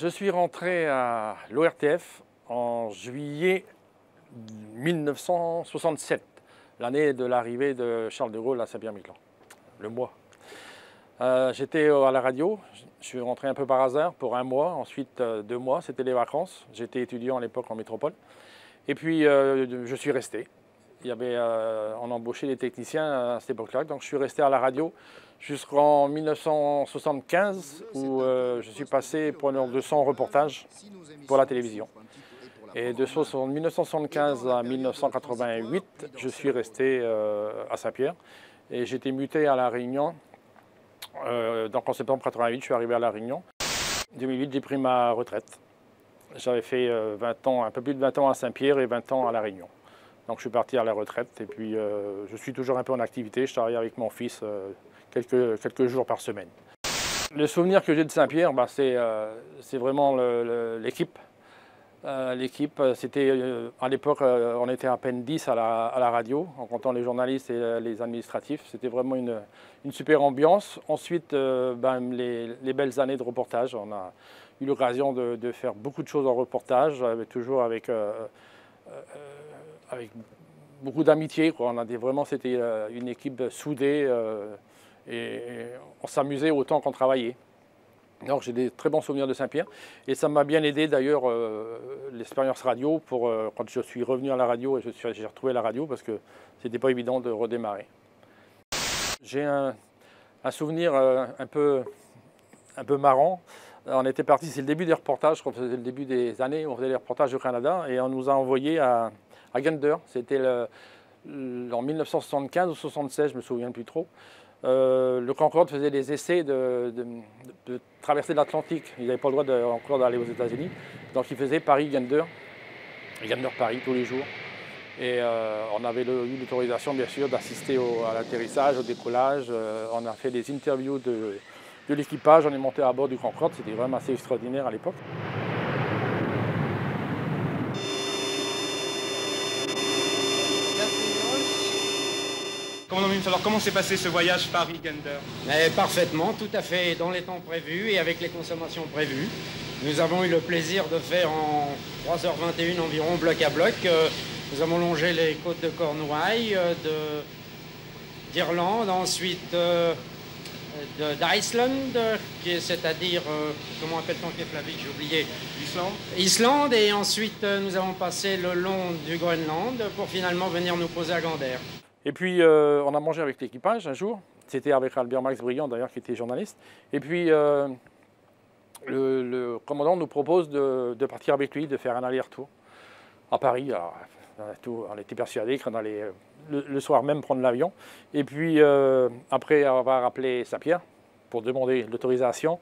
Je suis rentré à l'ORTF en juillet 1967, l'année de l'arrivée de Charles de Gaulle à Saint-Pierre-et-Miquelon, le mois. J'étais à la radio, je suis rentré un peu par hasard pour un mois, ensuite 2 mois, c'était les vacances. J'étais étudiant à l'époque en métropole. Et puis je suis resté. On embauchait des techniciens à cette époque-là, donc je suis resté à la radio jusqu'en 1975 où je suis passé preneur de son reportage pour la télévision. Et de 1975 à 1988, je suis resté à Saint-Pierre et j'ai été muté à La Réunion. Donc en septembre 88, je suis arrivé à La Réunion. En 2008, j'ai pris ma retraite. J'avais fait 20 ans, un peu plus de 20 ans à Saint-Pierre et 20 ans à La Réunion. Donc je suis parti à la retraite et puis je suis toujours un peu en activité. Je travaille avec mon fils quelques jours par semaine. Le souvenir que j'ai de Saint-Pierre, c'est vraiment l'équipe. L'équipe, c'était à l'époque, on était à peine 10 à la radio, en comptant les journalistes et les administratifs. C'était vraiment une super ambiance. Ensuite, les belles années de reportage. On a eu l'occasion de faire beaucoup de choses en reportage, toujours avec beaucoup d'amitié. C'était une équipe soudée et on s'amusait autant qu'on travaillait. Donc j'ai des très bons souvenirs de Saint-Pierre et ça m'a bien aidé d'ailleurs l'expérience radio pour quand je suis revenu à la radio et j'ai retrouvé la radio parce que c'était pas évident de redémarrer. J'ai un souvenir un peu marrant. On était parti, c'est le début des reportages, je crois que c'était le début des années où on faisait les reportages au Canada et on nous a envoyés à Gander. C'était en 1975 ou 1976, je me souviens plus trop. Le Concorde faisait des essais de traverser l'Atlantique. Ils n'avaient pas le droit encore d'aller aux États-Unis. Donc ils faisaient Paris-Gander, Gander-Paris tous les jours. Et on avait eu l'autorisation bien sûr d'assister à l'atterrissage, au décollage. On a fait des interviews de l'équipage, on est monté à bord du Concorde. C'était vraiment assez extraordinaire à l'époque. Alors comment s'est passé ce voyage Paris-Gander? Parfaitement, tout à fait dans les temps prévus et avec les consommations prévues. Nous avons eu le plaisir de faire en 3h21 environ, bloc à bloc. Nous avons longé les côtes de Cornouailles, d'Irlande, ensuite d'Islande, c'est-à-dire, comment appelle-t-on Keflavik, j'ai oublié. Islande, et ensuite nous avons passé le long du Groenland pour finalement venir nous poser à Gander. Et puis on a mangé avec l'équipage un jour, c'était avec Albert Max Briand d'ailleurs qui était journaliste. Et puis le commandant nous propose de partir avec lui, de faire un aller-retour à Paris. Alors, on était persuadés qu'on allait le soir même prendre l'avion. Et puis après avoir appelé Saint-Pierre pour demander l'autorisation,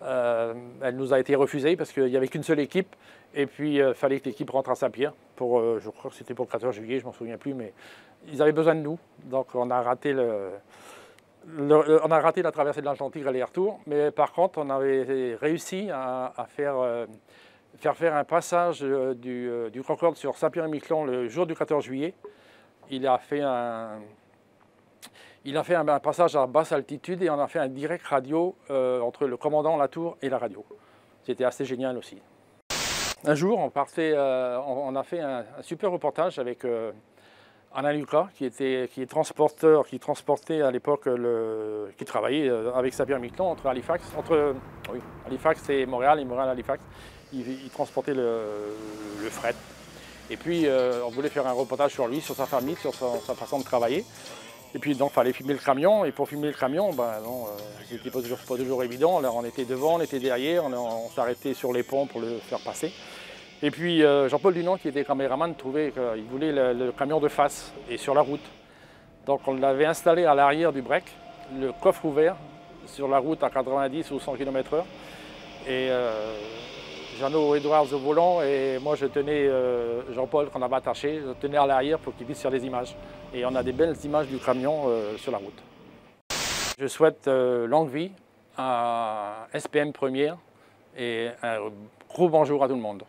elle nous a été refusée parce qu'il n'y avait qu'une seule équipe. Et puis il fallait que l'équipe rentre à Saint-Pierre pour, je crois que c'était pour le 14 juillet, je ne m'en souviens plus, mais ils avaient besoin de nous. Donc on a raté la traversée de l'Atlantique aller-retour. Mais par contre, on avait réussi à faire un passage du Concorde sur Saint-Pierre-et-Miquelon le jour du 14 juillet. Il a fait un passage à basse altitude et on a fait un direct radio entre le commandant, la tour et la radio. C'était assez génial aussi. Un jour, on a fait un super reportage avec Alain Lucas, qui est transporteur, qui transportait à l'époque, qui travaillait avec Saint-Pierre-et-Miquelon entre Halifax et Montréal Halifax. Il transportait le fret. Et puis on voulait faire un reportage sur lui, sur sa famille, sur sa façon de travailler. Et puis donc il fallait filmer le camion, et pour filmer le camion, c'était pas toujours évident. Alors, on était devant, on était derrière, on s'arrêtait sur les ponts pour le faire passer. Et puis Jean-Paul Dunant, qui était caméraman, trouvait qu'il voulait le camion de face et sur la route. Donc on l'avait installé à l'arrière du break, le coffre ouvert, sur la route à 90 ou 100 km/h. Et Jeannot Edwards au volant et moi je tenais Jean-Paul qu'on avait attaché, je tenais à l'arrière pour qu'il puisse faire des images. Et on a des belles images du camion sur la route. Je souhaite longue vie à SPM Première et un gros bonjour à tout le monde.